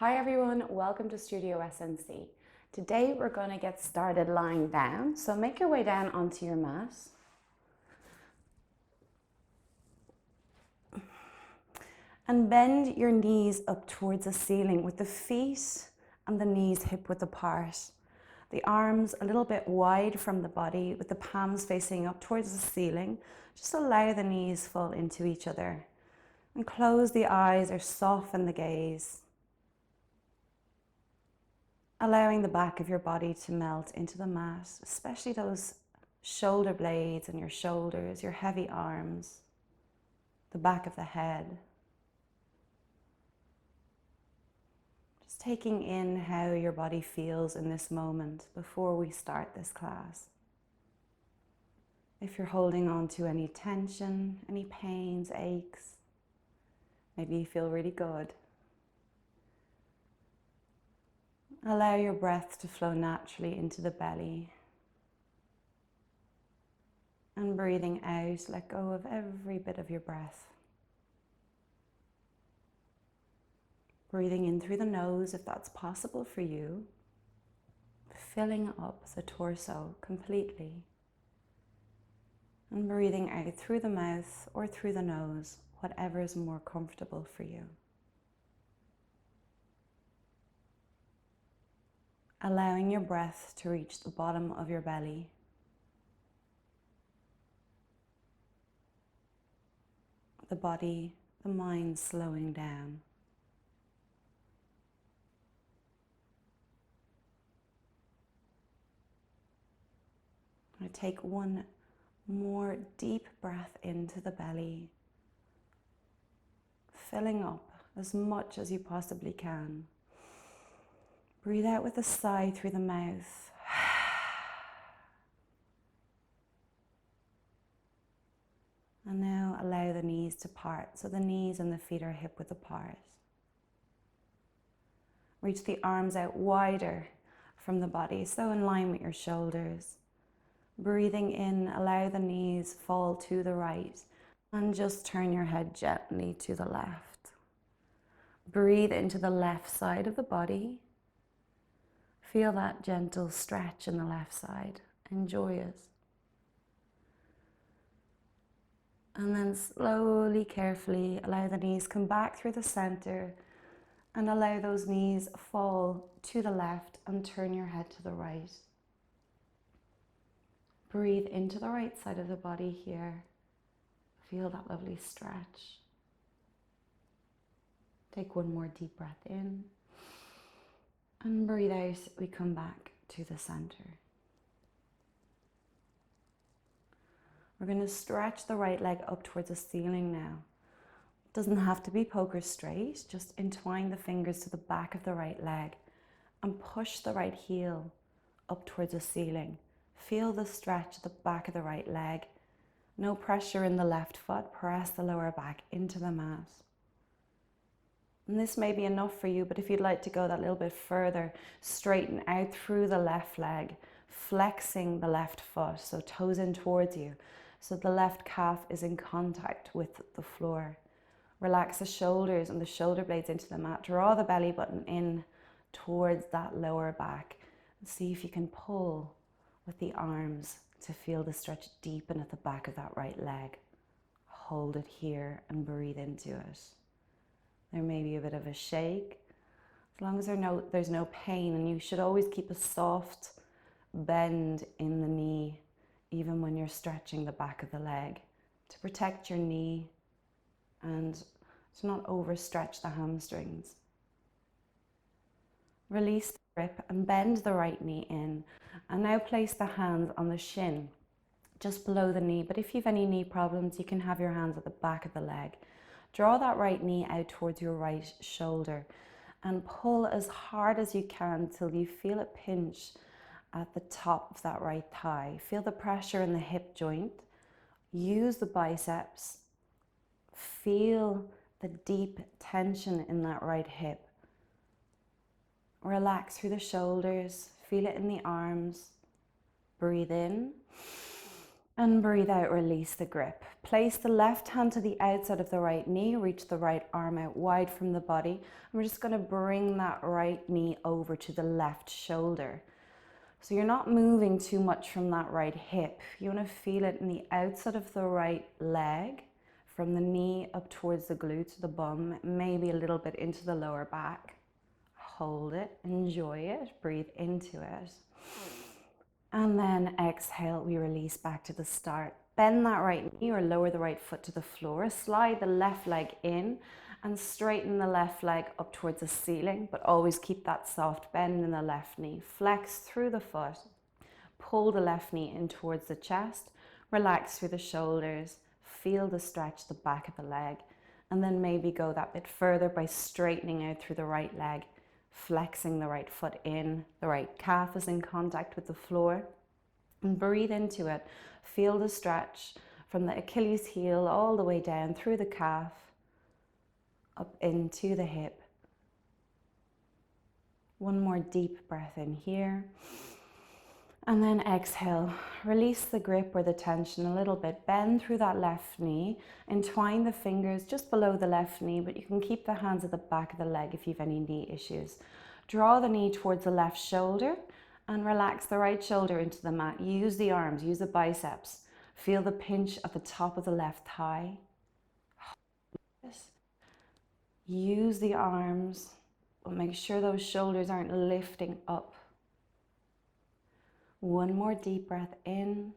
Hi everyone, welcome to Studio SNC. Today we're going to get started lying down, so make your way down onto your mat. And bend your knees up towards the ceiling with the feet and the knees hip-width apart. The arms a little bit wide from the body with the palms facing up towards the ceiling. Just allow the knees fall into each other. And close the eyes or soften the gaze. Allowing the back of your body to melt into the mat, especially those shoulder blades and your shoulders, your heavy arms, the back of the head. Just taking in how your body feels in this moment before we start this class. If you're holding on to any tension, any pains, aches, maybe you feel really good. Allow your breath to flow naturally into the belly. And breathing out, let go of every bit of your breath. Breathing in through the nose if that's possible for you. Filling up the torso completely. And breathing out through the mouth or through the nose, whatever is more comfortable for you. Allowing your breath to reach the bottom of your belly. The body, the mind slowing down. I take one more deep breath into the belly, filling up as much as you possibly can. Breathe out with a sigh through the mouth. And now allow the knees to part, so the knees and the feet are hip-width apart. Reach the arms out wider from the body, so in line with your shoulders. Breathing in, allow the knees fall to the right, and just turn your head gently to the left. Breathe into the left side of the body. Feel that gentle stretch in the left side. Enjoy it. And then slowly, carefully, allow the knees come back through the center and allow those knees fall to the left and turn your head to the right. Breathe into the right side of the body here. Feel that lovely stretch. Take one more deep breath in. And breathe out, we come back to the center. We're going to stretch the right leg up towards the ceiling now. It doesn't have to be poker straight, just entwine the fingers to the back of the right leg and push the right heel up towards the ceiling. Feel the stretch at the back of the right leg. No pressure in the left foot, press the lower back into the mat. And this may be enough for you, but if you'd like to go that little bit further, straighten out through the left leg, flexing the left foot, so toes in towards you, so the left calf is in contact with the floor. Relax the shoulders and the shoulder blades into the mat. Draw the belly button in towards that lower back. And see if you can pull with the arms to feel the stretch deepen at the back of that right leg. Hold it here and breathe into it. There may be a bit of a shake, as long as there's no pain, and you should always keep a soft bend in the knee, even when you're stretching the back of the leg, to protect your knee and to not overstretch the hamstrings. Release the grip and bend the right knee in, and now place the hands on the shin, just below the knee, but if you have any knee problems, you can have your hands at the back of the leg. Draw that right knee out towards your right shoulder and pull as hard as you can till you feel it pinch at the top of that right thigh. Feel the pressure in the hip joint. Use the biceps. Feel the deep tension in that right hip. Relax through the shoulders. Feel it in the arms. Breathe in And breathe out, release the grip. Place the left hand to the outside of the right knee, reach the right arm out wide from the body. And we're just going to bring that right knee over to the left shoulder. So you're not moving too much from that right hip. You want to feel it in the outside of the right leg, from the knee up towards the glutes, the bum, maybe a little bit into the lower back. Hold it, enjoy it, breathe into it. And then exhale, we release back to the start. Bend that right knee or lower the right foot to the floor. Slide the left leg in and straighten the left leg up towards the ceiling, but always keep that soft bend in the left knee. Flex through the foot. Pull the left knee in towards the chest. Relax through the shoulders. Feel the stretch, the back of the leg. And then maybe go that bit further by straightening out through the right leg. Flexing the right foot in, the right calf is in contact with the floor, and breathe into it. Feel the stretch from the Achilles heel all the way down through the calf, up into the hip. One more deep breath in here. And then exhale, release the grip or the tension a little bit. Bend through that left knee, entwine the fingers just below the left knee, but you can keep the hands at the back of the leg if you have any knee issues. Draw the knee towards the left shoulder and relax the right shoulder into the mat. Use the arms, use the biceps. Feel the pinch at the top of the left thigh. Use the arms, but make sure those shoulders aren't lifting up. One more deep breath in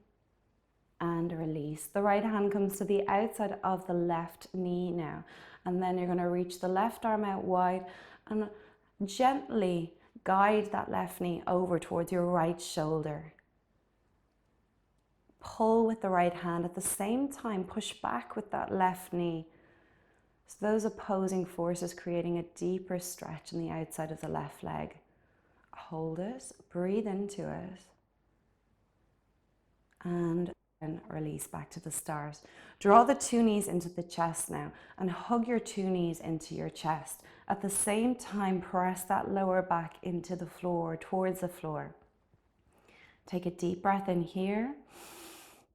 and release. The right hand comes to the outside of the left knee now. And then you're going to reach the left arm out wide and gently guide that left knee over towards your right shoulder. Pull with the right hand. At the same time, push back with that left knee. So those opposing forces creating a deeper stretch in the outside of the left leg. Hold it, breathe into it. And release back to the start. Draw the two knees into the chest now and hug your two knees into your chest. At the same time, press that lower back into the floor, towards the floor. Take a deep breath in here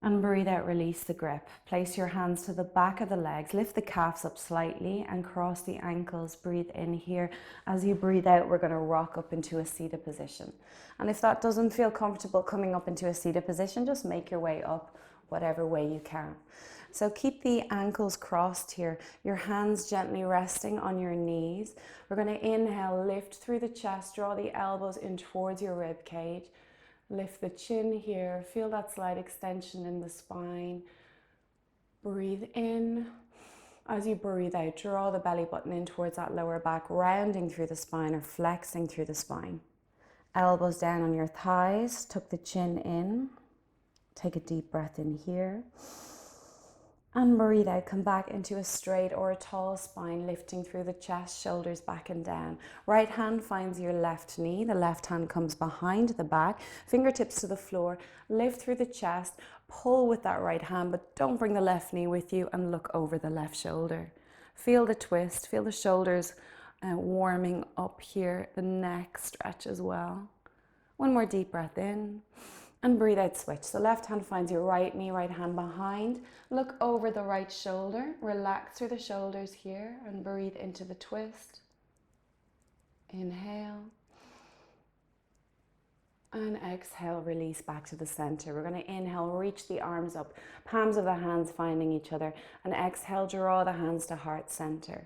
and breathe out, release the grip. Place your hands to the back of the legs, lift the calves up slightly and cross the ankles. Breathe in here. As you breathe out, we're going to rock up into a seated position. And if that doesn't feel comfortable coming up into a seated position, just make your way up whatever way you can. So keep the ankles crossed here, your hands gently resting on your knees. We're going to inhale, lift through the chest, draw the elbows in towards your rib cage. Lift the chin here, feel that slight extension in the spine. Breathe in. As you breathe out, draw the belly button in towards that lower back, rounding through the spine or flexing through the spine. Elbows down on your thighs, tuck the chin in. Take a deep breath in here. And breathe out, come back into a straight or a tall spine, lifting through the chest, shoulders back and down. Right hand finds your left knee, the left hand comes behind the back, fingertips to the floor, lift through the chest, pull with that right hand, but don't bring the left knee with you and look over the left shoulder. Feel the twist, feel the shoulders warming up here, the neck stretch as well. One more deep breath in. And breathe out, switch. So left hand finds your right knee, right hand behind. Look over the right shoulder. Relax through the shoulders here and breathe into the twist. Inhale. And exhale, release back to the center. We're going to inhale, reach the arms up, palms of the hands finding each other. And exhale, draw the hands to heart center.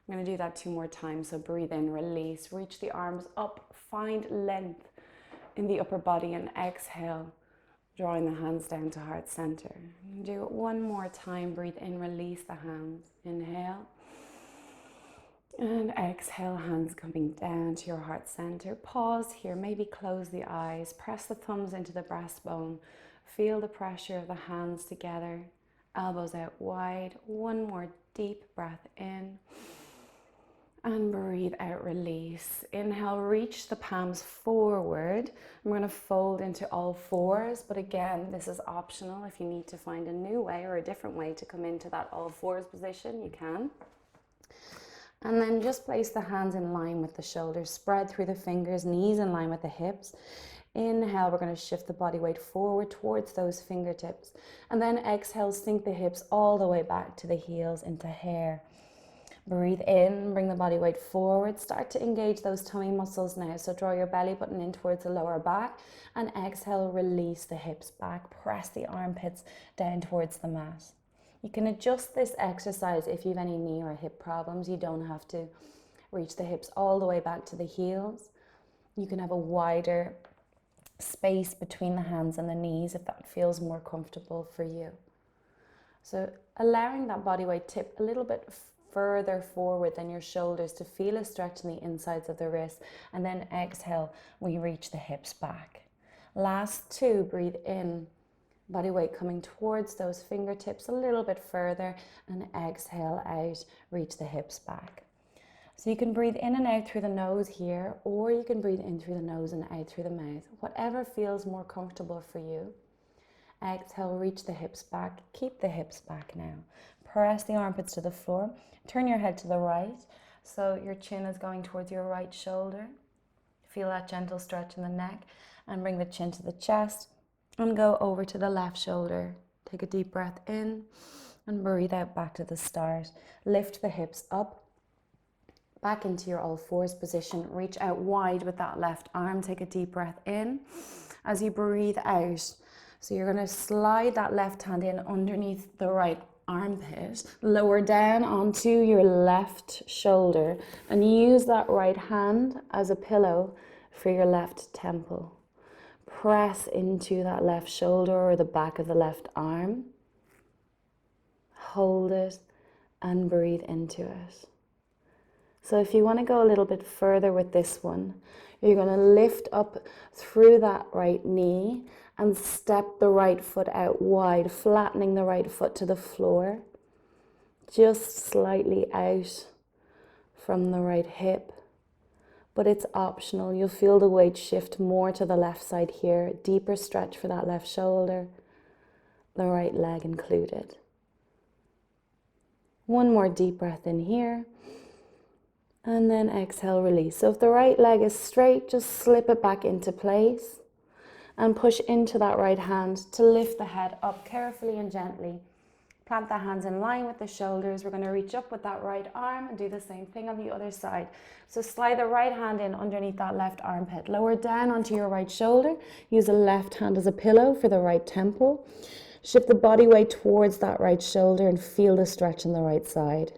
I'm going to do that 2 more times. So breathe in, release, reach the arms up, find length in the upper body and exhale, drawing the hands down to heart center. Do it 1 more time. Breathe in, release the hands. Inhale. And exhale, hands coming down to your heart center. Pause here, maybe close the eyes. Press the thumbs into the breastbone. Feel the pressure of the hands together. Elbows out wide. 1 more deep breath in. And breathe out, release. Inhale, reach the palms forward. I'm going to fold into all fours, but again, this is optional. If you need to find a new way or a different way to come into that all fours position, you can. And then just place the hands in line with the shoulders, spread through the fingers, knees in line with the hips. Inhale, we're going to shift the body weight forward towards those fingertips. And then exhale, sink the hips all the way back to the heels into hair. Breathe in, bring the body weight forward. Start to engage those tummy muscles now. So draw your belly button in towards the lower back. And exhale, release the hips back. Press the armpits down towards the mat. You can adjust this exercise if you have any knee or hip problems. You don't have to reach the hips all the way back to the heels. You can have a wider space between the hands and the knees if that feels more comfortable for you. So allowing that body weight tip a little bit further forward than your shoulders to feel a stretch in the insides of the wrists, and then exhale, we reach the hips back. Last two, breathe in, body weight coming towards those fingertips a little bit further, and exhale out, reach the hips back. So you can breathe in and out through the nose here, or you can breathe in through the nose and out through the mouth, whatever feels more comfortable for you. Exhale, reach the hips back, keep the hips back now. Press the armpits to the floor, turn your head to the right, so your chin is going towards your right shoulder. Feel that gentle stretch in the neck, and bring the chin to the chest, and go over to the left shoulder. Take a deep breath in, and breathe out back to the start. Lift the hips up, back into your all fours position. Reach out wide with that left arm. Take a deep breath in as you breathe out. So you're going to slide that left hand in underneath the right armpit, lower down onto your left shoulder, and use that right hand as a pillow for your left temple. Press into that left shoulder or the back of the left arm. Hold it and breathe into it. So if you want to go a little bit further with this one, you're going to lift up through that right knee and step the right foot out wide, flattening the right foot to the floor, just slightly out from the right hip. But it's optional. You'll feel the weight shift more to the left side here, deeper stretch for that left shoulder, the right leg included. One more deep breath in here. And then exhale, release. So if the right leg is straight, just slip it back into place and push into that right hand to lift the head up carefully and gently. Plant the hands in line with the shoulders. We're going to reach up with that right arm and do the same thing on the other side. So slide the right hand in underneath that left armpit. Lower down onto your right shoulder. Use the left hand as a pillow for the right temple. Shift the body weight towards that right shoulder and feel the stretch on the right side.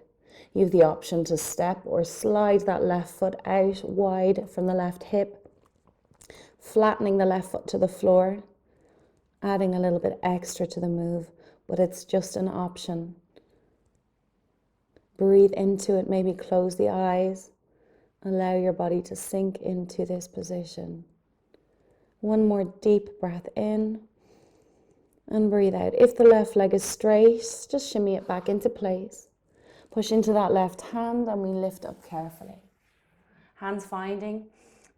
You have the option to step or slide that left foot out wide from the left hip, flattening the left foot to the floor, adding a little bit extra to the move, but it's just an option. Breathe into it, maybe close the eyes, allow your body to sink into this position. One more deep breath in and breathe out. If the left leg is straight, just shimmy it back into place. Push into that left hand and we lift up carefully. Hands finding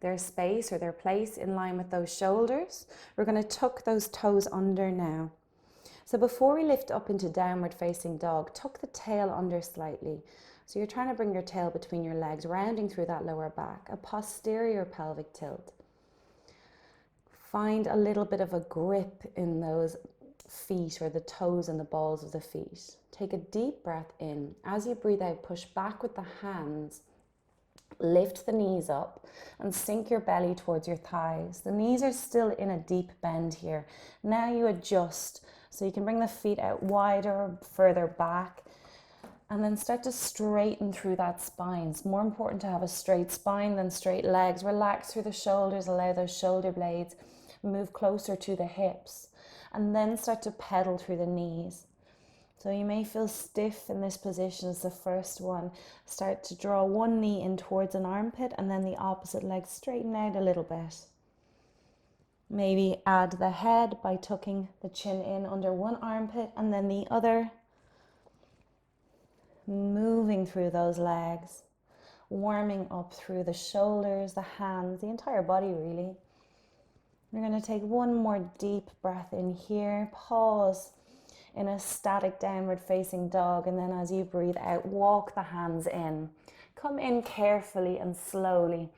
their space or their place in line with those shoulders. We're going to tuck those toes under now. So before we lift up into downward facing dog, tuck the tail under slightly. So you're trying to bring your tail between your legs, rounding through that lower back, a posterior pelvic tilt. Find a little bit of a grip in those feet or the toes and the balls of the feet. Take a deep breath in. As you breathe out, push back with the hands. Lift the knees up and sink your belly towards your thighs. The knees are still in a deep bend here. Now you adjust so you can bring the feet out wider, further back, and then start to straighten through that spine. It's more important to have a straight spine than straight legs. Relax through the shoulders, allow those shoulder blades move closer to the hips, and then start to pedal through the knees. So you may feel stiff in this position as the first one. Start to draw one knee in towards an armpit and then the opposite leg straighten out a little bit. Maybe add the head by tucking the chin in under one armpit and then the other. Moving through those legs, warming up through the shoulders, the hands, the entire body really. We're going to take one more deep breath in here. Pause in a static downward facing dog, and then as you breathe out, walk the hands in. Come in carefully and slowly,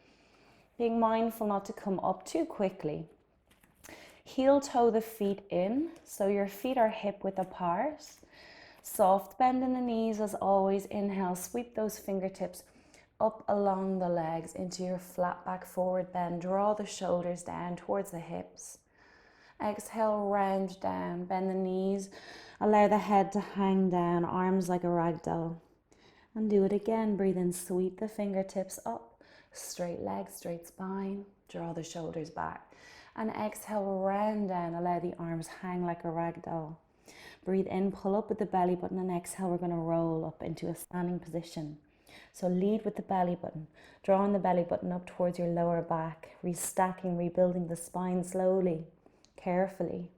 being mindful not to come up too quickly. Heel toe the feet in, so your feet are hip width apart. Soft bend in the knees as always. Inhale, sweep those fingertips up along the legs into your flat back forward bend. Draw the shoulders down towards the hips. Exhale, round down, bend the knees. Allow the head to hang down, arms like a rag doll. And do it again. Breathe in, sweep the fingertips up. Straight legs, straight spine. Draw the shoulders back. And exhale, round down. Allow the arms hang like a rag doll. Breathe in, pull up with the belly button, and exhale, we're going to roll up into a standing position. So lead with the belly button, drawing the belly button up towards your lower back, restacking, rebuilding the spine slowly, carefully.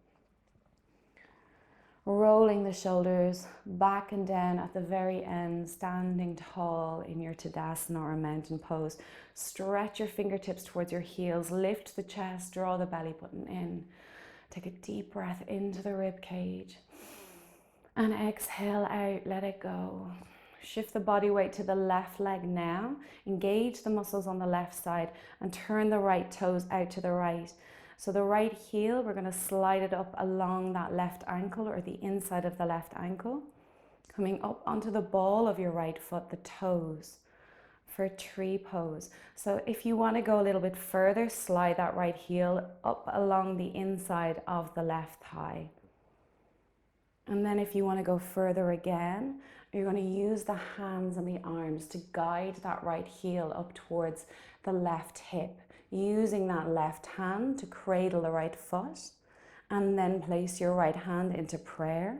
Rolling the shoulders back and down at the very end, standing tall in your Tadasana or mountain pose. Stretch your fingertips towards your heels, lift the chest, draw the belly button in. Take a deep breath into the rib cage. And exhale out, let it go. Shift the body weight to the left leg now. Engage the muscles on the left side and turn the right toes out to the right. So the right heel, we're going to slide it up along that left ankle or the inside of the left ankle. Coming up onto the ball of your right foot, the toes, for a tree pose. So if you want to go a little bit further, slide that right heel up along the inside of the left thigh. And then if you want to go further again, you're going to use the hands and the arms to guide that right heel up towards the left hip, using that left hand to cradle the right foot, and then place your right hand into prayer.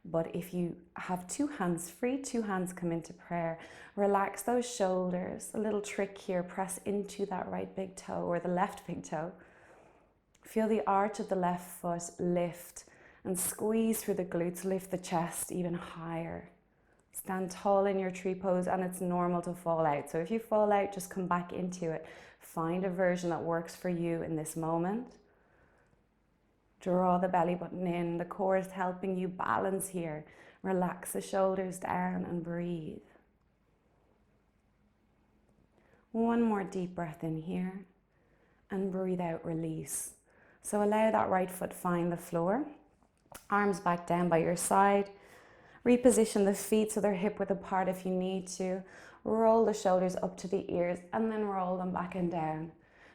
But if you have two hands free, two hands come into prayer. Relax those shoulders. A little trick here, press into that right big toe or the left big toe. Feel the arch of the left foot lift and squeeze through the glutes, lift the chest even higher. Stand tall in your tree pose, and it's normal to fall out. So if you fall out, just come back into it. Find a version that works for you in this moment. Draw the belly button in. The core is helping you balance here. Relax the shoulders down and breathe. One more deep breath in here and breathe out, release. So allow that right foot find the floor. Arms back down by your side. Reposition the feet so they're hip width apart if you need to. Roll the shoulders up to the ears and then roll them back and down.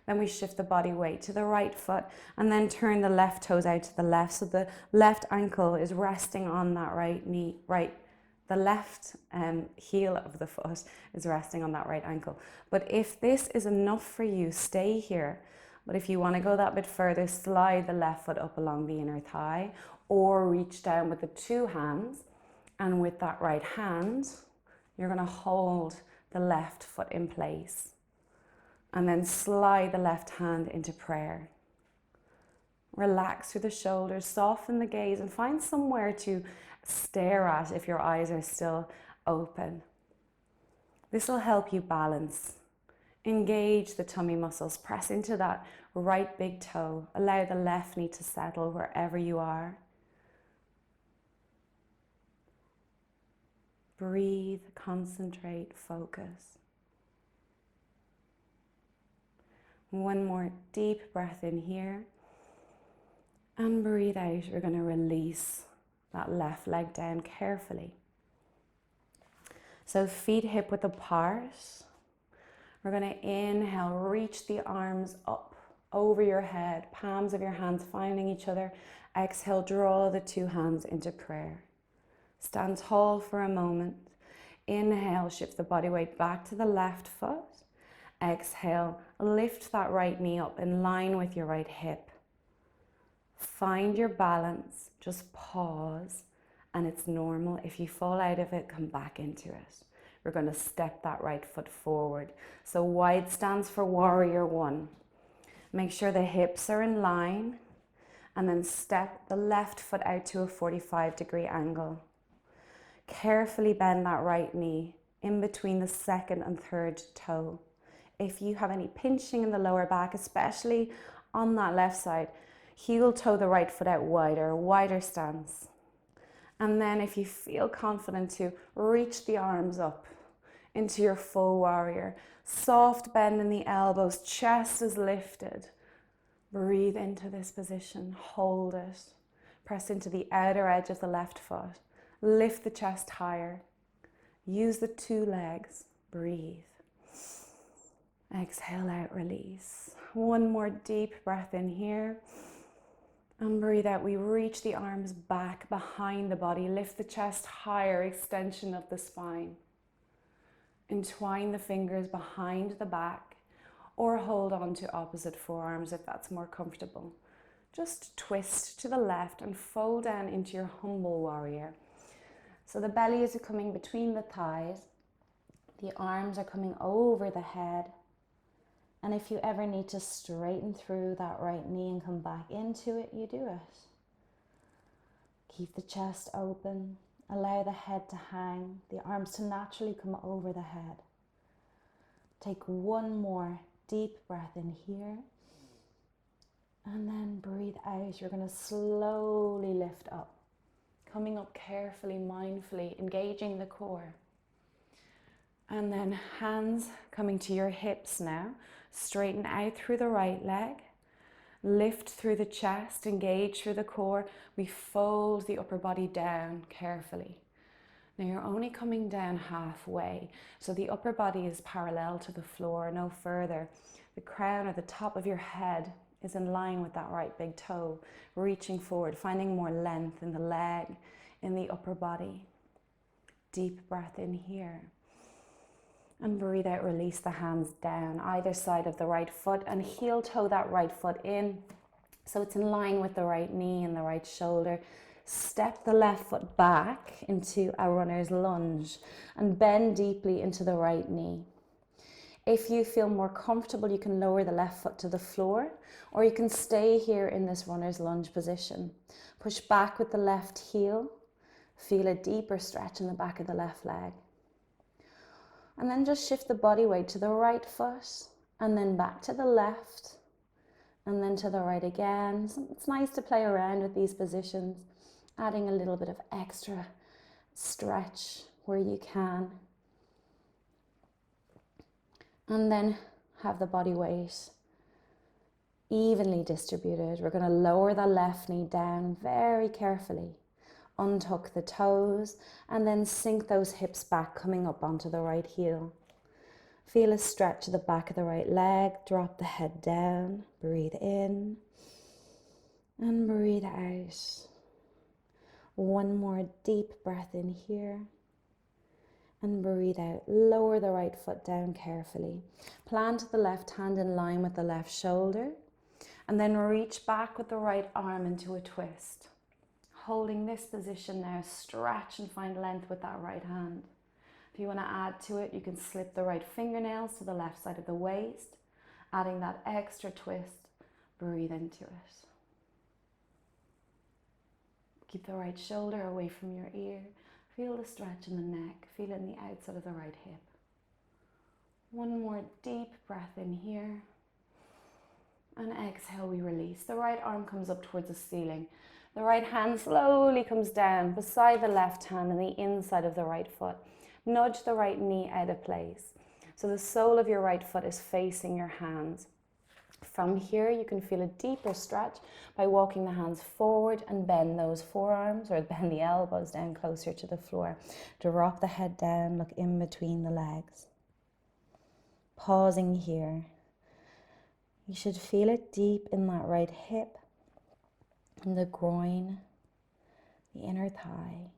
Then we shift the body weight to the right foot and then turn the left toes out to the left. So the left ankle is resting on that right knee, the left heel of the foot is resting on that right ankle. But if this is enough for you, stay here. But if you want to go that bit further, slide the left foot up along the inner thigh or reach down with the two hands. And with that right hand, you're going to hold the left foot in place. And then slide the left hand into prayer. Relax through the shoulders, soften the gaze, and find somewhere to stare at if your eyes are still open. This will help you balance. Engage the tummy muscles. Press into that right big toe. Allow the left knee to settle wherever you are. Breathe, concentrate, focus. One more deep breath in here. And breathe out. We're going to release that left leg down carefully. So feet hip width apart. We're going to inhale, reach the arms up over your head, palms of your hands finding each other. Exhale, draw the two hands into prayer. Stand tall for a moment. Inhale, shift the body weight back to the left foot. Exhale, lift that right knee up in line with your right hip. Find your balance, just pause, and it's normal. If you fall out of it, come back into it. We're going to step that right foot forward. So wide stance for warrior one. Make sure the hips are in line, and then step the left foot out to a 45-degree angle. Carefully bend that right knee in between the second and third toe. If you have any pinching in the lower back, especially on that left side, heel toe the right foot out wider stance. And then if you feel confident to reach the arms up into your full warrior. Soft bend in the elbows, chest is lifted. Breathe into this position, hold it. Press into the outer edge of the left foot. Lift the chest higher. Use the two legs. Breathe. Exhale out, release. One more deep breath in here. And breathe out. We reach the arms back behind the body. Lift the chest higher, extension of the spine. Entwine the fingers behind the back or hold on to opposite forearms if that's more comfortable. Just twist to the left and fold down into your humble warrior. So the belly is coming between the thighs. The arms are coming over the head. And if you ever need to straighten through that right knee and come back into it, you do it. Keep the chest open. Allow the head to hang, the arms to naturally come over the head. Take one more deep breath in here. And then breathe out. You're going to slowly lift up. Coming up carefully, mindfully, engaging the core. And then hands coming to your hips now. Straighten out through the right leg. Lift through the chest, engage through the core. We fold the upper body down carefully. Now you're only coming down halfway. So the upper body is parallel to the floor, no further. The crown or the top of your head is in line with that right big toe. Reaching forward, finding more length in the leg, in the upper body. Deep breath in here. And breathe out, release the hands down either side of the right foot and heel toe that right foot in so it's in line with the right knee and the right shoulder. Step the left foot back into a runner's lunge and bend deeply into the right knee. If you feel more comfortable, you can lower the left foot to the floor or you can stay here in this runner's lunge position. Push back with the left heel. Feel a deeper stretch in the back of the left leg. And then just shift the body weight to the right foot and then back to the left and then to the right again. So it's nice to play around with these positions, adding a little bit of extra stretch where you can. And then have the body weight evenly distributed. We're going to lower the left knee down very carefully. Untuck the toes and then sink those hips back, coming up onto the right heel. Feel a stretch to the back of the right leg. Drop the head down. Breathe in and breathe out. One more deep breath in here and breathe out. Lower the right foot down carefully. Plant the left hand in line with the left shoulder and then reach back with the right arm into a twist. Holding this position now, stretch and find length with that right hand. If you want to add to it, you can slip the right fingernails to the left side of the waist, adding that extra twist. Breathe into it. Keep the right shoulder away from your ear. Feel the stretch in the neck, feel it in the outside of the right hip. One more deep breath in here. And exhale, we release. The right arm comes up towards the ceiling. The right hand slowly comes down beside the left hand and the inside of the right foot. Nudge the right knee out of place. So the sole of your right foot is facing your hands. From here, you can feel a deeper stretch by walking the hands forward and bend those forearms or bend the elbows down closer to the floor. Drop the head down, look in between the legs. Pausing here. You should feel it deep in that right hip, in the groin, the inner thigh.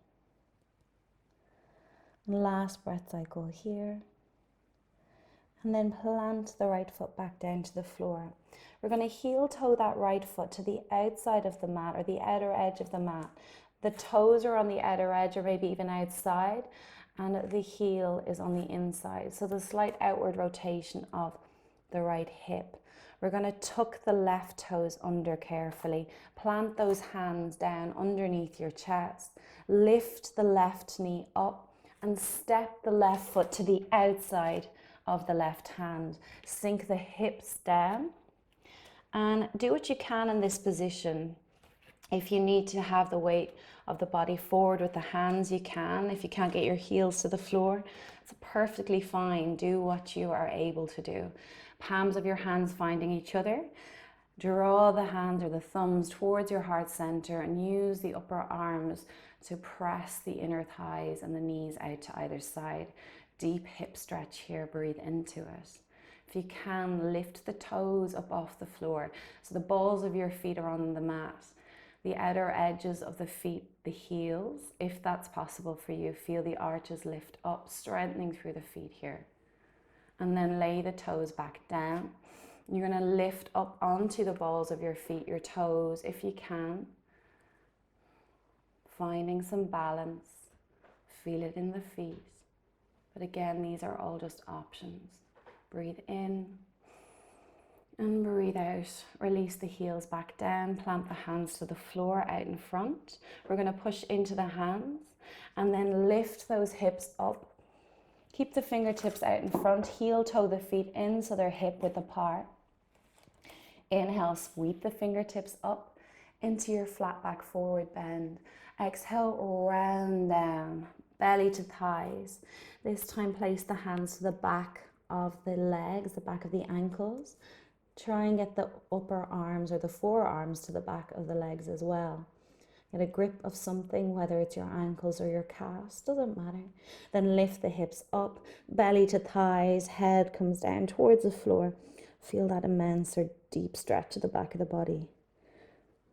And last breath cycle here. And then plant the right foot back down to the floor. We're going to heel toe that right foot to the outside of the mat or the outer edge of the mat. The toes are on the outer edge or maybe even outside, and the heel is on the inside. So the slight outward rotation of the right hip. We're going to tuck the left toes under carefully. Plant those hands down underneath your chest. Lift the left knee up and step the left foot to the outside of the left hand. Sink the hips down and do what you can in this position. If you need to have the weight of the body forward with the hands, you can. If you can't get your heels to the floor, it's perfectly fine. Do what you are able to do. Palms of your hands finding each other. Draw the hands or the thumbs towards your heart center and use the upper arms to press the inner thighs and the knees out to either side. Deep hip stretch here, breathe into it. If you can, lift the toes up off the floor so the balls of your feet are on the mat. The outer edges of the feet, the heels, if that's possible for you, feel the arches lift up, strengthening through the feet here. And then lay the toes back down. You're going to lift up onto the balls of your feet, your toes, if you can. Finding some balance. Feel it in the feet. But again, these are all just options. Breathe in and breathe out. Release the heels back down. Plant the hands to the floor out in front. We're going to push into the hands and then lift those hips up. Keep the fingertips out in front. Heel toe the feet in so they're hip width apart. Inhale, sweep the fingertips up into your flat back forward bend. Exhale, round down, belly to thighs. This time place the hands to the back of the legs, the back of the ankles. Try and get the upper arms or the forearms to the back of the legs as well. Get a grip of something, whether it's your ankles or your calves, doesn't matter. Then lift the hips up, belly to thighs, head comes down towards the floor. Feel that immense or deep stretch at the back of the body.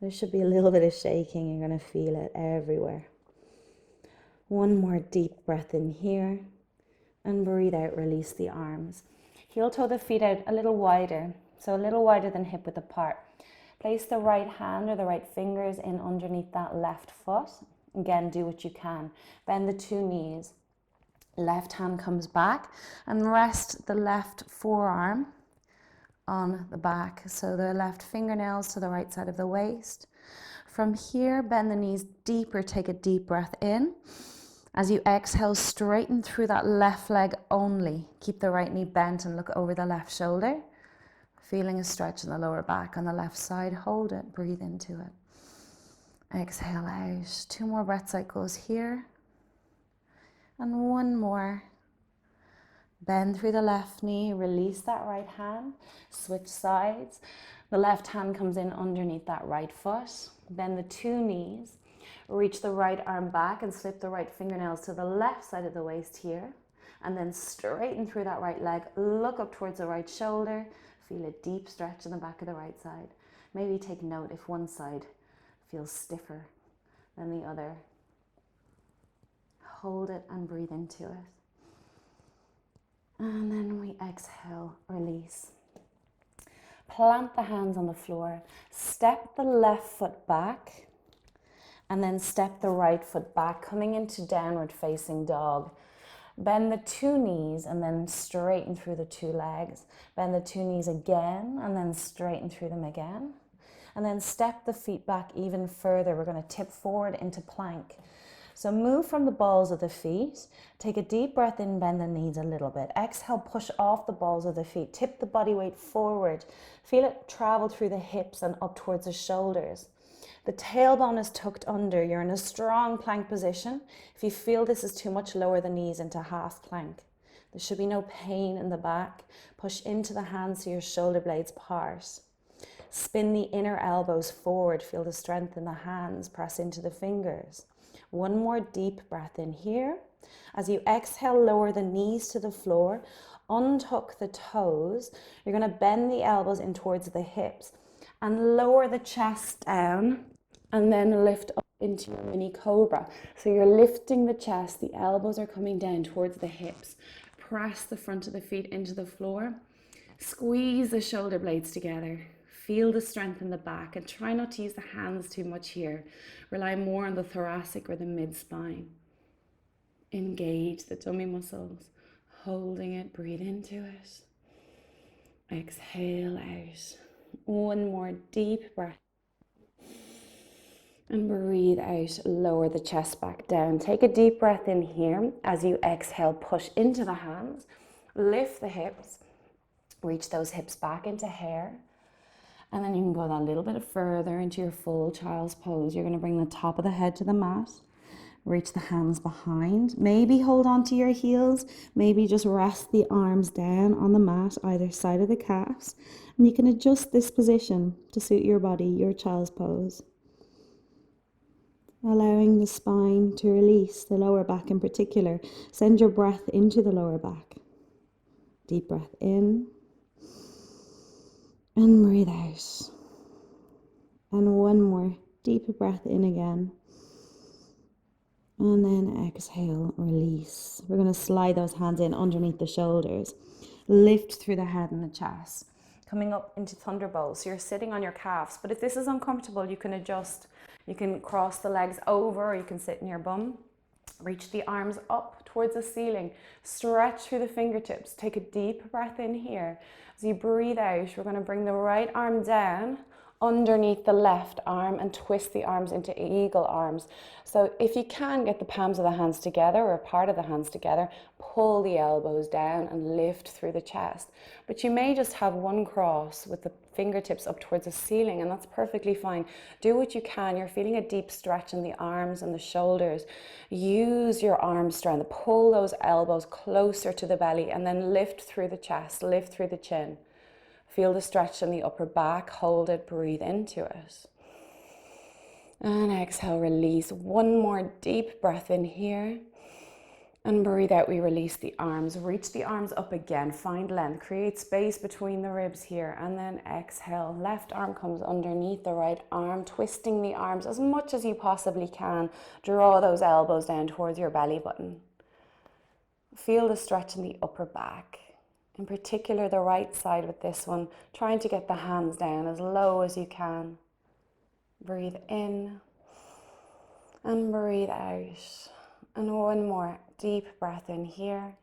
There should be a little bit of shaking. You're going to feel it everywhere. One more deep breath in here and breathe out, release the arms. Heel toe the feet out a little wider, so a little wider than hip width apart. Place the right hand or the right fingers in underneath that left foot. Again, do what you can. Bend the two knees. Left hand comes back and rest the left forearm on the back. So the left fingernails to the right side of the waist. From here, bend the knees deeper. Take a deep breath in. As you exhale, straighten through that left leg only. Keep the right knee bent and look over the left shoulder. Feeling a stretch in the lower back on the left side. Hold it. Breathe into it. Exhale out. 2 more breath cycles here. And 1 more. Bend through the left knee. Release that right hand. Switch sides. The left hand comes in underneath that right foot. Bend the 2 knees. Reach the right arm back and slip the right fingernails to the left side of the waist here. And then straighten through that right leg. Look up towards the right shoulder. Feel a deep stretch in the back of the right side. Maybe take note if one side feels stiffer than the other. Hold it and breathe into it. And then we exhale, release. Plant the hands on the floor. Step the left foot back. And then step the right foot back, coming into downward facing dog. Bend the 2 knees and then straighten through the 2 legs. Bend the 2 knees again and then straighten through them again. And then step the feet back even further. We're going to tip forward into plank. So move from the balls of the feet. Take a deep breath in, bend the knees a little bit. Exhale, push off the balls of the feet. Tip the body weight forward. Feel it travel through the hips and up towards the shoulders. The tailbone is tucked under. You're in a strong plank position. If you feel this is too much, lower the knees into half plank. There should be no pain in the back. Push into the hands so your shoulder blades part. Spin the inner elbows forward. Feel the strength in the hands. Press into the fingers. 1 more deep breath in here. As you exhale, lower the knees to the floor. Untuck the toes. You're going to bend the elbows in towards the hips and lower the chest down. And then lift up into your mini cobra. So you're lifting the chest, the elbows are coming down towards the hips. Press the front of the feet into the floor. Squeeze the shoulder blades together. Feel the strength in the back and try not to use the hands too much here. Rely more on the thoracic or the mid-spine. Engage the tummy muscles. Holding it, breathe into it. Exhale out. 1 more deep breath. And breathe out, lower the chest back down. Take a deep breath in here. As you exhale, push into the hands. Lift the hips. Reach those hips back into hair. And then you can go that little bit further into your full child's pose. You're going to bring the top of the head to the mat. Reach the hands behind. Maybe hold on to your heels. Maybe just rest the arms down on the mat, either side of the calves. And you can adjust this position to suit your body, your child's pose. Allowing the spine to release, the lower back in particular. Send your breath into the lower back. Deep breath in. And breathe out. And one more deep breath in again. And then exhale, release. We're going to slide those hands in underneath the shoulders. Lift through the head and the chest. Coming up into thunderbolt. So you're sitting on your calves. But if this is uncomfortable, you can adjust. You can cross the legs over, or you can sit in your bum. Reach the arms up towards the ceiling. Stretch through the fingertips. Take a deep breath in here. As you breathe out, we're going to bring the right arm down underneath the left arm and twist the arms into eagle arms. So if you can get the palms of the hands together or part of the hands together, pull the elbows down and lift through the chest. But you may just have one cross with the fingertips up towards the ceiling, and that's perfectly fine. Do what you can. You're feeling a deep stretch in the arms and the shoulders. Use your arm strength. Pull those elbows closer to the belly and then lift through the chest, lift through the chin. Feel the stretch in the upper back. Hold it, breathe into it. And exhale, release. One more deep breath in here. And breathe out, we release the arms. Reach the arms up again. Find length. Create space between the ribs here. And then exhale. Left arm comes underneath the right arm. Twisting the arms as much as you possibly can. Draw those elbows down towards your belly button. Feel the stretch in the upper back. In particular, the right side with this one, trying to get the hands down as low as you can. Breathe in and breathe out. And one more deep breath in here.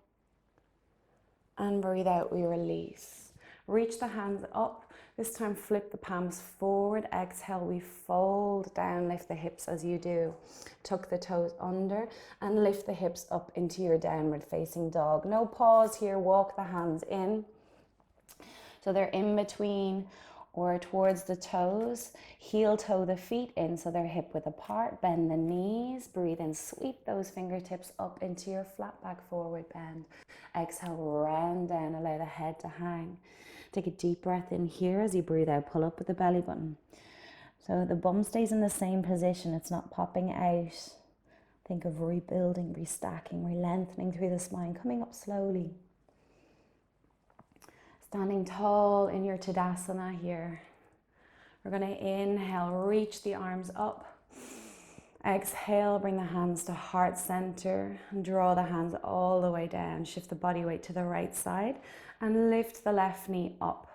And breathe out, we release. Reach the hands up. This time flip the palms forward. Exhale, we fold down, lift the hips as you do. Tuck the toes under and lift the hips up into your downward facing dog. No pause here, walk the hands in. So they're in between or towards the toes. Heel toe the feet in so they're hip width apart. Bend the knees, breathe in, sweep those fingertips up into your flat back forward bend. Exhale, round down, allow the head to hang. Take a deep breath in here as you breathe out, pull up with the belly button. So the bum stays in the same position, it's not popping out. Think of rebuilding, restacking, re-lengthening through the spine, coming up slowly. Standing tall in your Tadasana here. We're going to inhale, reach the arms up. Exhale, bring the hands to heart center and draw the hands all the way down. Shift the body weight to the right side and lift the left knee up.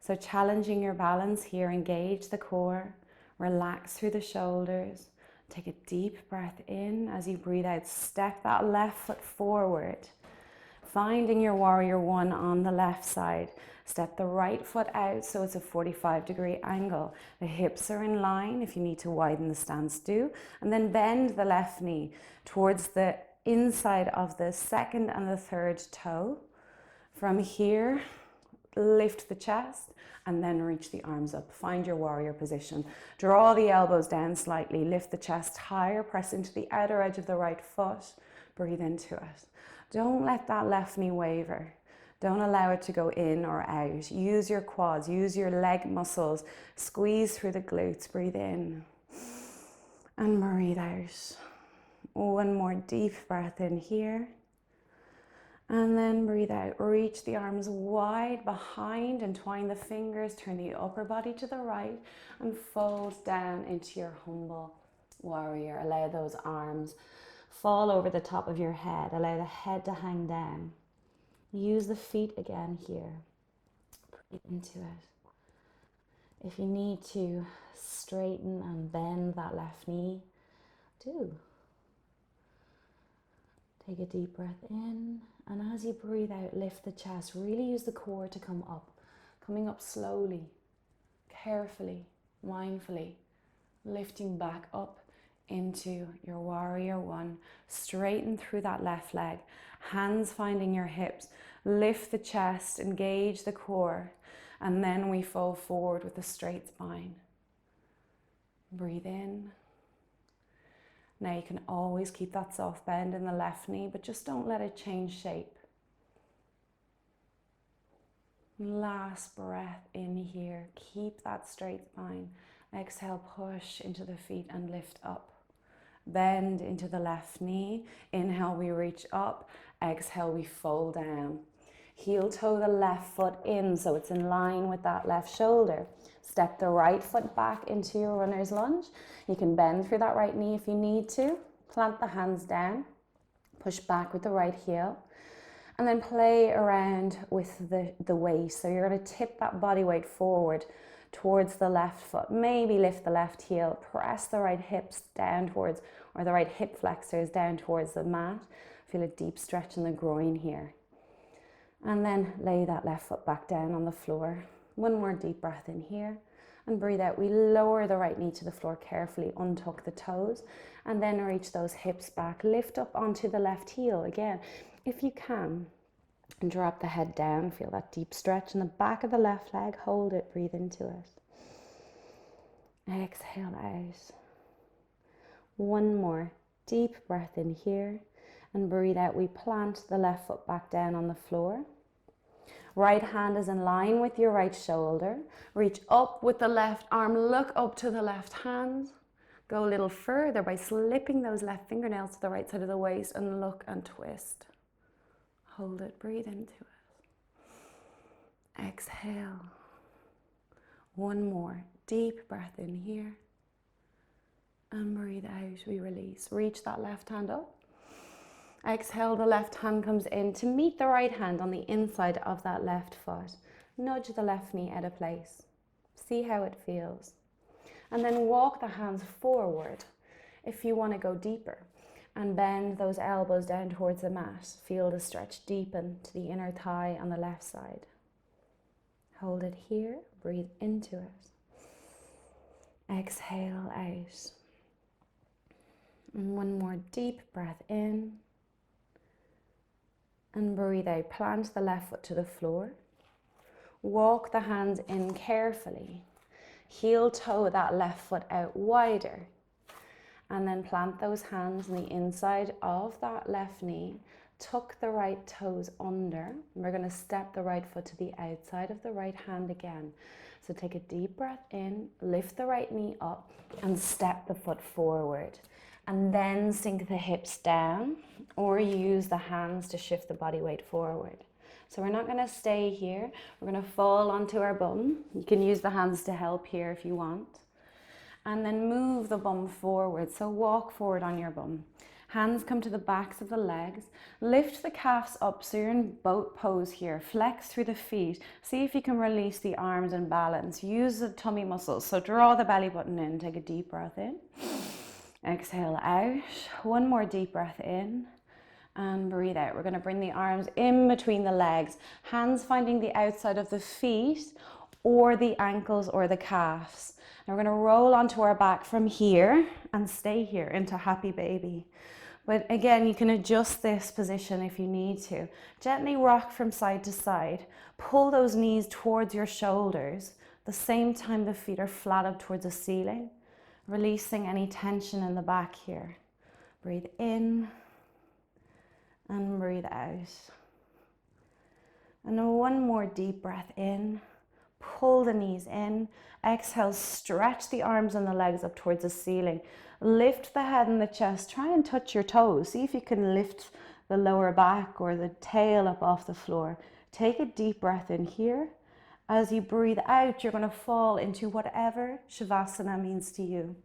So challenging your balance here, engage the core, relax through the shoulders. Take a deep breath in as you breathe out. Step that left foot forward. Finding your warrior one on the left side. Step the right foot out so it's a 45-degree angle. The hips are in line. If you need to widen the stance, do. And then bend the left knee towards the inside of the second and the third toe. From here, lift the chest and then reach the arms up. Find your warrior position. Draw the elbows down slightly. Lift the chest higher. Press into the outer edge of the right foot. Breathe into it. Don't let that left knee waver. Don't allow it to go in or out. Use your quads, use your leg muscles. Squeeze through the glutes. Breathe in and breathe out. One more deep breath in here. And then breathe out. Reach the arms wide behind, entwine the fingers, turn the upper body to the right and fold down into your humble warrior. Allow those arms fall over the top of your head. Allow the head to hang down. Use the feet again here. Breathe into it. If you need to straighten and bend that left knee, do. Take a deep breath in, and as you breathe out, lift the chest. Really use the core to come up. Coming up slowly, carefully, mindfully, lifting back up into your warrior one. Straighten through that left leg. Hands finding your hips. Lift the chest, engage the core, and then we fold forward with a straight spine. Breathe in Now you can always keep that soft bend in the left knee, but just don't let it change shape. Last breath in here. Keep that straight spine. Exhale, push into the feet and lift up. Bend into the left knee. Inhale, we reach up. Exhale, we fold down. Heel toe the left foot in so it's in line with that left shoulder. Step the right foot back into your runner's lunge. You can bend through that right knee if you need to. Plant the hands down. Push back with the right heel. And then play around with the weight. So you're going to tip that body weight forward towards the left foot. Maybe lift the left heel. Press the right hips down towards, or the right hip flexors down towards the mat. Feel a deep stretch in the groin here. And then lay that left foot back down on the floor. One more deep breath in here. And breathe out. We lower the right knee to the floor carefully. Untuck the toes. And then reach those hips back. Lift up onto the left heel again. If you can, and drop the head down. Feel that deep stretch in the back of the left leg. Hold it. Breathe into it. Exhale out. One more deep breath in here. And breathe out. We plant the left foot back down on the floor. Right hand is in line with your right shoulder. Reach up with the left arm. Look up to the left hand. Go a little further by slipping those left fingernails to the right side of the waist and look and twist. Hold it, breathe into it. Exhale. One more deep breath in here. And breathe out, we release. Reach that left hand up. Exhale, the left hand comes in to meet the right hand on the inside of that left foot. Nudge the left knee out of place. See how it feels. And then walk the hands forward if you want to go deeper. And bend those elbows down towards the mat. Feel the stretch deepen to the inner thigh on the left side. Hold it here. Breathe into it. Exhale out. And one more deep breath in. And breathe out. Plant the left foot to the floor. Walk the hands in carefully. Heel toe that left foot out wider. And then plant those hands on the inside of that left knee. Tuck the right toes under. And we're going to step the right foot to the outside of the right hand again. So take a deep breath in, lift the right knee up, and step the foot forward. And then sink the hips down, or use the hands to shift the body weight forward. So we're not going to stay here. We're going to fall onto our bum. You can use the hands to help here if you want. And then move the bum forward. So walk forward on your bum. Hands come to the backs of the legs. Lift the calves up so you're in boat pose here. Flex through the feet. See if you can release the arms and balance. Use the tummy muscles. So draw the belly button in. Take a deep breath in. Exhale out. One more deep breath in. And breathe out. We're going to bring the arms in between the legs. Hands finding the outside of the feet or the ankles or the calves. And we're going to roll onto our back from here and stay here into happy baby. But again, you can adjust this position if you need to. Gently rock from side to side. Pull those knees towards your shoulders. At the same time, the feet are flat up towards the ceiling. Releasing any tension in the back here. Breathe in and breathe out. And one more deep breath in. Pull the knees in. Exhale, stretch the arms and the legs up towards the ceiling. Lift the head and the chest. Try and touch your toes. See if you can lift the lower back or the tail up off the floor. Take a deep breath in here. As you breathe out, you're going to fall into whatever Shavasana means to you.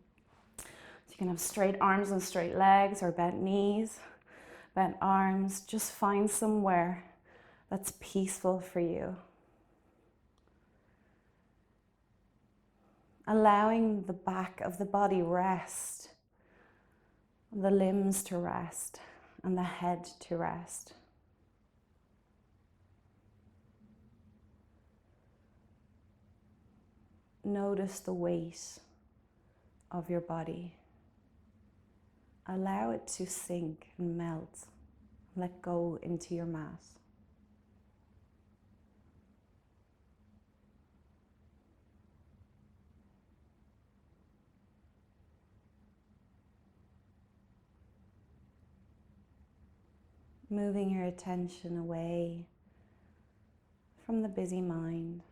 So you can have straight arms and straight legs, or bent knees, bent arms. Just find somewhere that's peaceful for you. Allowing the back of the body rest, the limbs to rest, and the head to rest. Notice the weight of your body. Allow it to sink and melt. Let go into your mat. moving your attention away from the busy mind,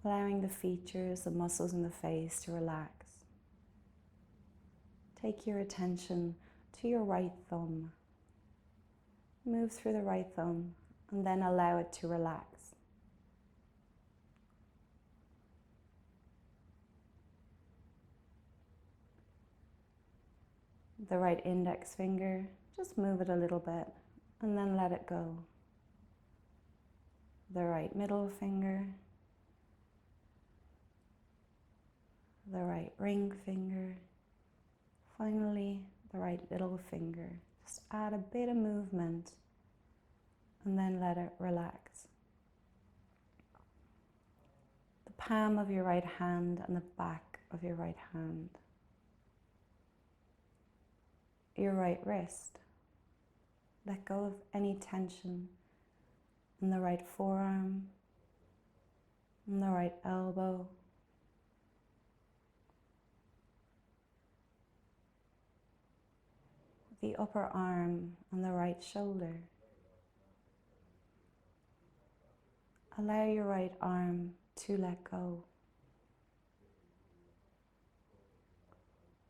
allowing the features, the muscles in the face to relax. Take your attention to your right thumb. Move through the right thumb and then allow it to relax. The right index finger, just move it a little bit and then let it go. The right middle finger, the right ring finger, finally the right little finger. Just add a bit of movement and then let it relax. The palm of your right hand and the back of your right hand. Your right wrist. Let go of any tension in the right forearm, in the right elbow, the upper arm and the right shoulder. Allow your right arm to let go,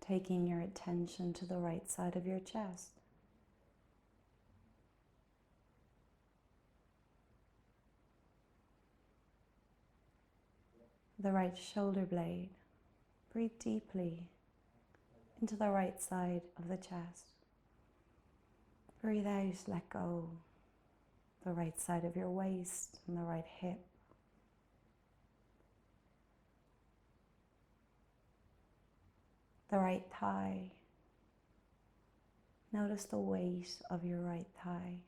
taking your attention to the right side of your chest. The right shoulder blade. Breathe deeply into the right side of the chest. Breathe out, let go. The right side of your waist and the right hip. The right thigh. Notice the weight of your right thigh.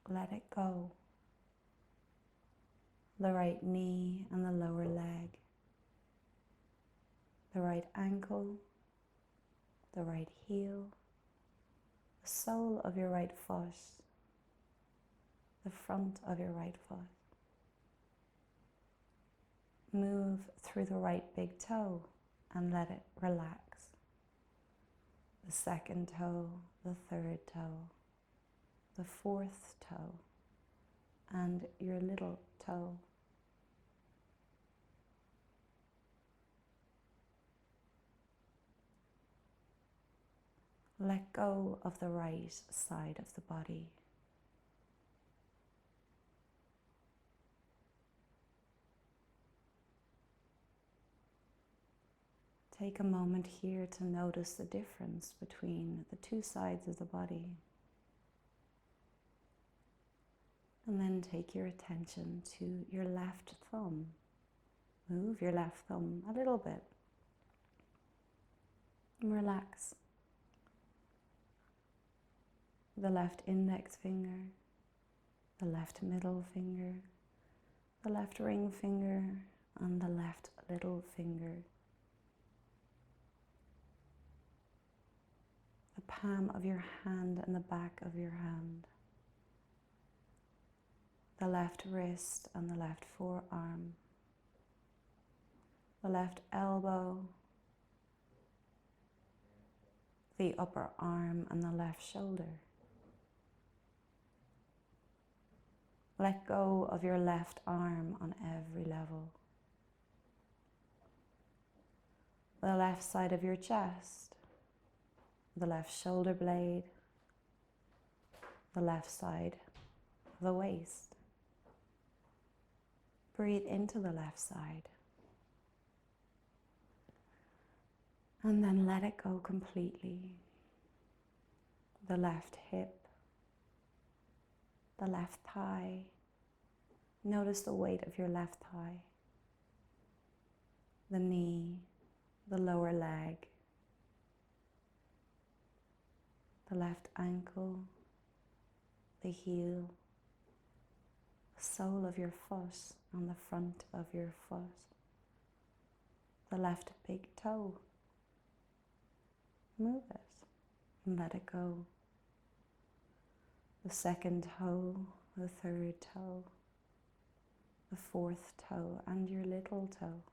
Let it go. The right knee and the lower leg. The right ankle. The right heel. The sole of your right foot. The front of your right foot. Move through the right big toe and let it relax. The second toe, the third toe, the fourth toe, and your little toe. Let go of the right side of the body. Take a moment here to notice the difference between the two sides of the body. And then take your attention to your left thumb. Move your left thumb a little bit. And relax. The left index finger, the left middle finger, the left ring finger, and the left little finger. The palm of your hand and the back of your hand. The left wrist and the left forearm. The left elbow. The upper arm and the left shoulder. Let go of your left arm on every level. The left side of your chest, the left shoulder blade, the left side of the waist. Breathe into the left side. And then let it go completely. The left hip, the left thigh. Notice the weight of your left thigh. The knee, the lower leg, the left ankle, the heel, the sole of your foot on the front of your foot, the left big toe. Move it and let it go. The second toe, the third toe, the fourth toe, and your little toe.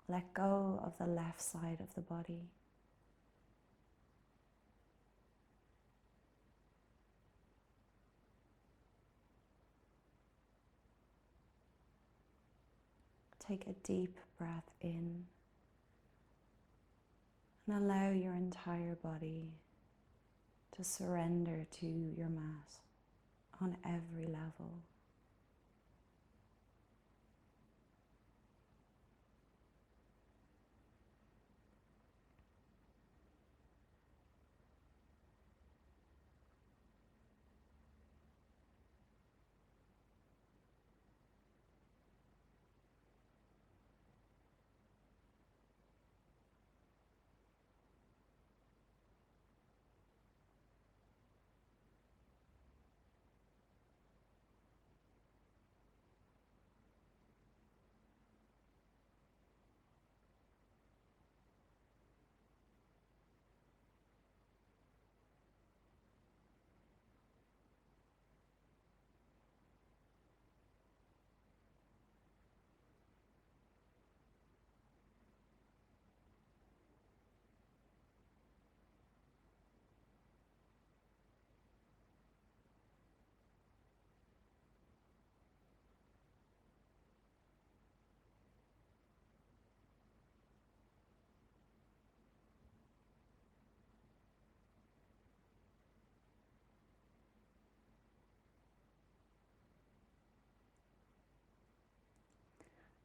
let go of the left side of the body. Take a deep breath in and allow your entire body to surrender to your mat on every level.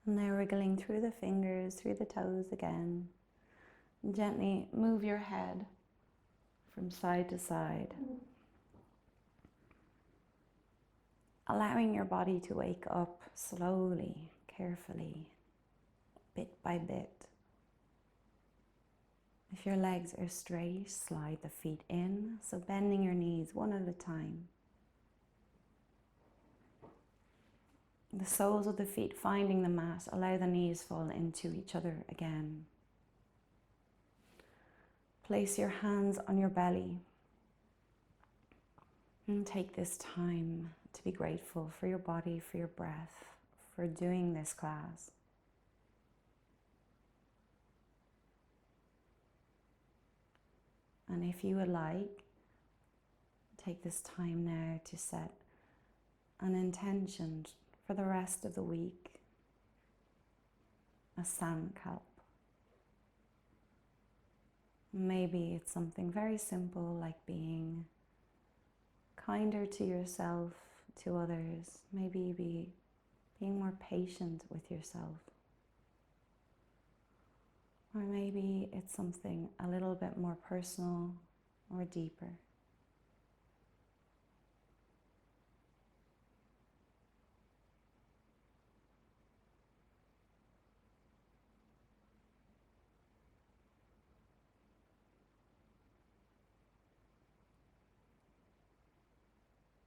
And now wriggling through the fingers, through the toes again. And gently move your head from side to side. Allowing your body to wake up slowly, carefully, bit by bit. If your legs are straight, slide the feet in, so bending your knees one at a time. The soles of the feet finding the mat, allow the knees fall into each other again. Place your hands on your belly and take this time to be grateful for your body, for your breath, for doing this class. And if you would like, take this time now to set an intention for the rest of the week, a sankalp. Maybe it's something very simple like being kinder to yourself, to others, maybe being more patient with yourself. Or maybe it's something a little bit more personal or deeper.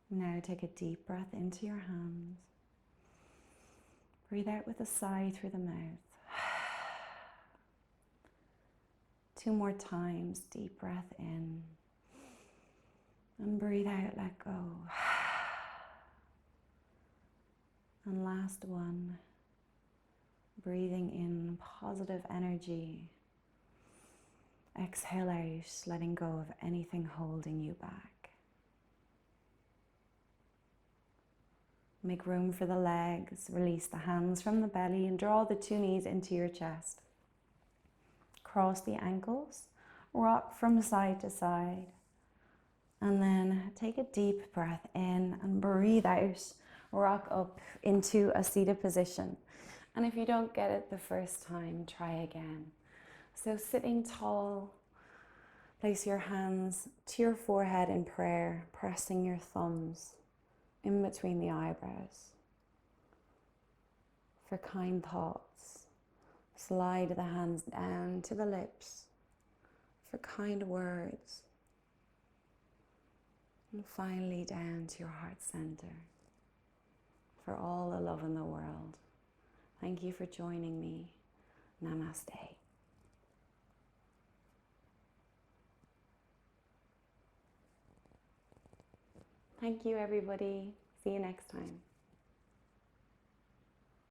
Now take a deep breath into your hands. Breathe out with a sigh through the mouth. 2 more times, deep breath in. And breathe out, let go. And last one, breathing in positive energy. Exhale out, letting go of anything holding you back. Make room for the legs, release the hands from the belly and draw the 2 knees into your chest. Cross the ankles, rock from side to side. And then take a deep breath in and breathe out. Rock up into a seated position. And if you don't get it the first time, try again. So sitting tall, place your hands to your forehead in prayer, pressing your thumbs in between the eyebrows. For kind thoughts, slide the hands down to the lips. For kind words. And finally down to your heart center. For all the love in the world. Thank you for joining me. Namaste. Thank you, everybody. See you next time.